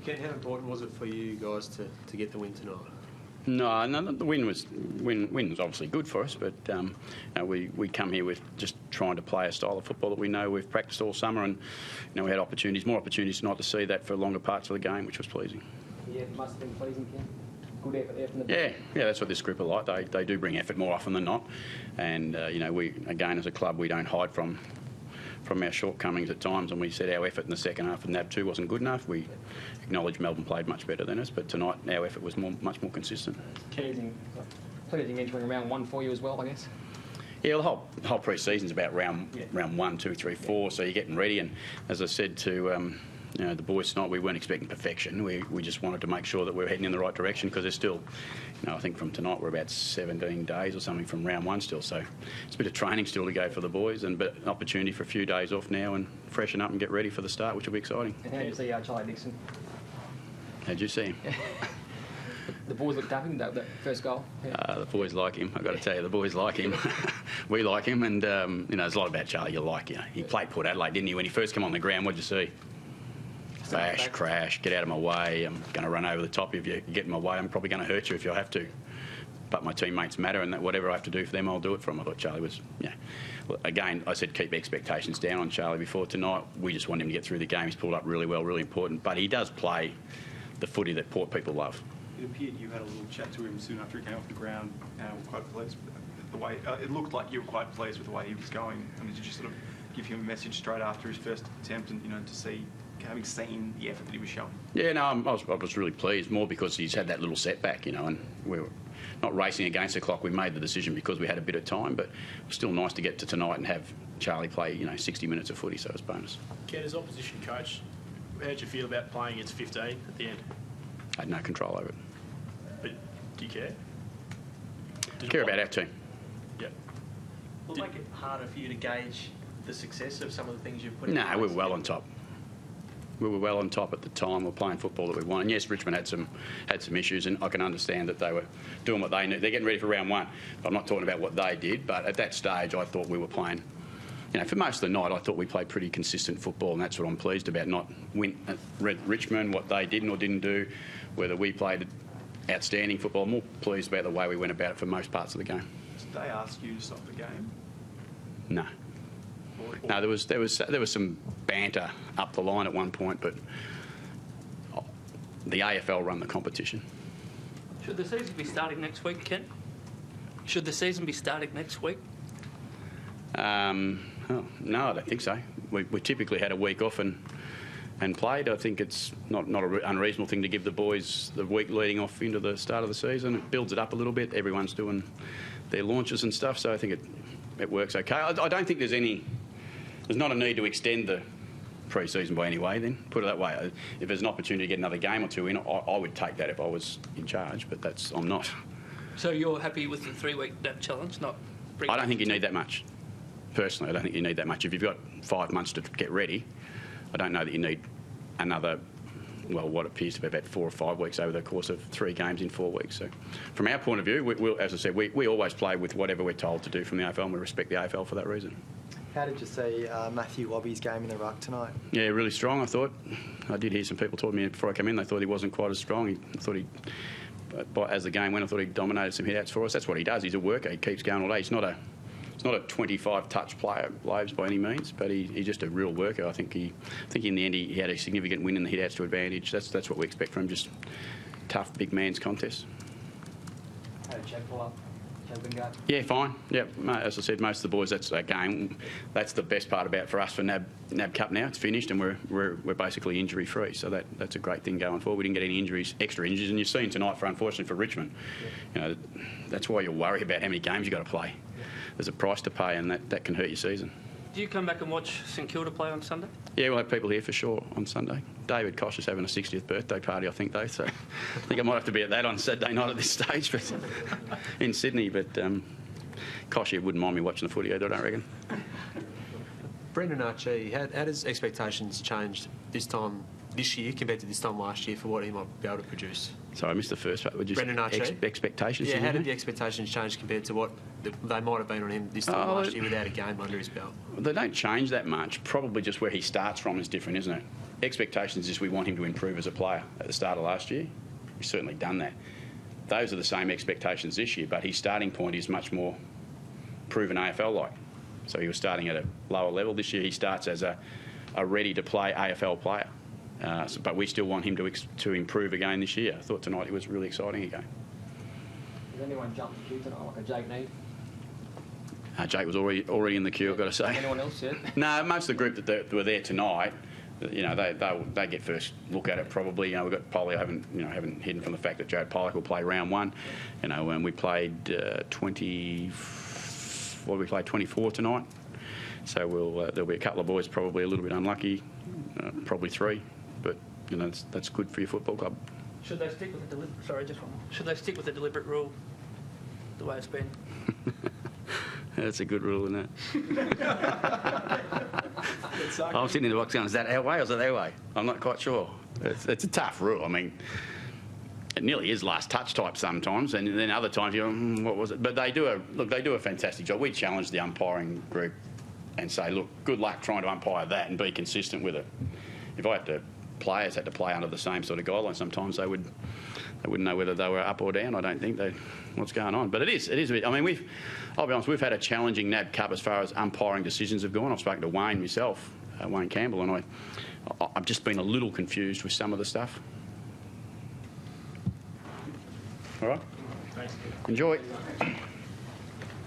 Ken, how important was it for you guys to get the win tonight? No, the win was obviously good for us, but we come here with just trying to play a style of football that we know we've practiced all summer, and we had more opportunities tonight to see that for longer parts of the game, which was pleasing. Yeah, it must have been pleasing, Ken. Good effort there from the yeah, that's what this group are like. They do bring effort more often than not, and we again as a club we don't hide from our shortcomings at times, and we said our effort in the second half of NAB 2 wasn't good enough. We acknowledge Melbourne played much better than us, but tonight our effort was much more consistent. Pleasing entering round 1 for you as well, I guess. Yeah, well, the whole pre-season's about round 1, 2, 3, 4, so you're getting ready, and as I said to the boys tonight, we weren't expecting perfection. We just wanted to make sure that we were heading in the right direction, because there's still, I think from tonight we're about 17 days or something from round 1 still, so it's a bit of training still to go for the boys, but an opportunity for a few days off now and freshen up and get ready for the start, which will be exciting. And how did you see Charlie Dixon? How'd you see him? The boys looked happy with that first goal. Yeah. The boys like him. I've got to tell you, the boys like him. We like him, and there's a lot about Charlie you like. He played Port Adelaide, didn't he? When he first came on the ground, what did you see? Bash, crash, get out of my way. I'm going to run over the top. If you get in my way, I'm probably going to hurt you if you have to. But my teammates matter, and that whatever I have to do for them, I'll do it for them. I thought Charlie was, Well, again, I said keep expectations down on Charlie before tonight. We just want him to get through the game. He's pulled up really well, really important. But he does play the footy that Port people love. It appeared you had a little chat to him soon after he came off the ground, and were quite pleased with the way. It looked like you were quite pleased with the way he was going. I mean, did you sort of give him a message straight after his first attempt, and to see, having seen the effort that he was showing? Yeah, no, I was really pleased, more because he's had that little setback, and we were not racing against the clock. We made the decision because we had a bit of time, but it was still nice to get to tonight and have Charlie play, 60 minutes of footy, so it's bonus. Ken, as opposition coach, how did you feel about playing against 15 at the end? I had no control over it. But do you care? I care about our team. Yep. Will it make it harder for you to gauge the success of some of the things you've put in place? No, we were well on top. We were well on top at the time. We were playing football that we wanted. And yes, Richmond had some issues, and I can understand that they were doing what they knew. They're getting ready for round 1. I'm not talking about what they did, but at that stage, I thought we were playing. For most of the night, I thought we played pretty consistent football, and that's what I'm pleased about. Not Richmond, what they did or didn't do, whether we played outstanding football. I'm more pleased about the way we went about it for most parts of the game. Did they ask you to stop the game? No. No, there was some banter up the line at one point, but the AFL run the competition. Should the season be starting next week, Ken? Should the season be starting next week? No, I don't think so. We typically had a week off and played. I think it's not an unreasonable thing to give the boys the week leading off into the start of the season. It builds it up a little bit. Everyone's doing their launches and stuff, so I think it works okay. I don't think there's not a need to extend the pre-season by any way then, put it that way. If there's an opportunity to get another game or two in, I would take that if I was in charge, but I'm not. So you're happy with the 3-week NAB challenge, not... I don't think you need that much. Personally, I don't think you need that much. If you've got 5 months to get ready, I don't know that you need another, what appears to be about 4 or 5 weeks over the course of 3 games in 4 weeks. So from our point of view, as I said, we always play with whatever we're told to do from the AFL, and we respect the AFL for that reason. How did you see Matthew Wobby's game in the ruck tonight? Yeah, really strong, I thought. I did hear some people talk to me before I came in, they thought he wasn't quite as strong. But as the game went, I thought he dominated some hit-outs for us. That's what he does. He's a worker. He keeps going all day. He's not a 25-touch player, Loebs, by any means, but he's just a real worker. I think in the end he had a significant win in the hit-outs to advantage. That's what we expect from him, just tough, big man's contest. How did Chad pull up? Yeah, fine. Yeah, as I said, most of the boys, that's that game. That's the best part about for us for NAB Cup now. It's finished and we're basically injury free. So that's a great thing going forward. We didn't get any extra injuries, and you've seen tonight, unfortunately for Richmond, that's why you worry about how many games you've got to play. There's a price to pay, and that can hurt your season. Do you come back and watch St Kilda play on Sunday? Yeah, we'll have people here for sure on Sunday. David Koch is having a 60th birthday party, I think, though, so I think I might have to be at that on Saturday night at this stage, but in Sydney. But Koch wouldn't mind me watching the footy either, I don't reckon. Brendan Archie, how does expectations change this year compared to this time last year for what he might be able to produce? Sorry, I missed the first part. Brendan Archie? Expectations? Yeah, how did the expectations change compared to what they might have been on him this time last year without a game under his belt? They don't change that much. Probably just where he starts from is different, isn't it? expectations is we want him to improve as a player at the start of last year. He's certainly done that. Those are the same expectations this year, but his starting point is much more proven AFL-like. So he was starting at a lower level. This year he starts as a ready-to-play AFL player. But we still want him to improve again this year. I thought tonight it was really exciting again. Did anyone jump the queue tonight, like a Jake Need? Jake was already in the queue, I've got to say. Anyone else yet? No, most of the group that were there tonight, you know, they get first look at it probably. You know, we've got Polly. I haven't hidden from the fact that Jared Pollock will play round one. You know, when we played 24 tonight. So there'll be a couple of boys probably a little bit unlucky, probably 3, but you know that's good for your football club. Should they stick with the Should they stick with the deliberate rule, the way it's been? That's a good rule, isn't it? I'm sitting in the box going, is that our way or is that their way? I'm not quite sure. It's a tough rule. I mean, it nearly is last touch type sometimes, and then other times you go, what was it? But they do a fantastic job. We challenge the umpiring group and say, look, good luck trying to umpire that and be consistent with it. If players had to play under the same sort of guidelines, sometimes they wouldn't know whether they were up or down. I don't think what's going on. But it is a bit. I mean, I'll be honest, we've had a challenging NAB Cup as far as umpiring decisions have gone. I've spoken to Wayne myself, Wayne Campbell, and I've just been a little confused with some of the stuff. All right? Enjoy.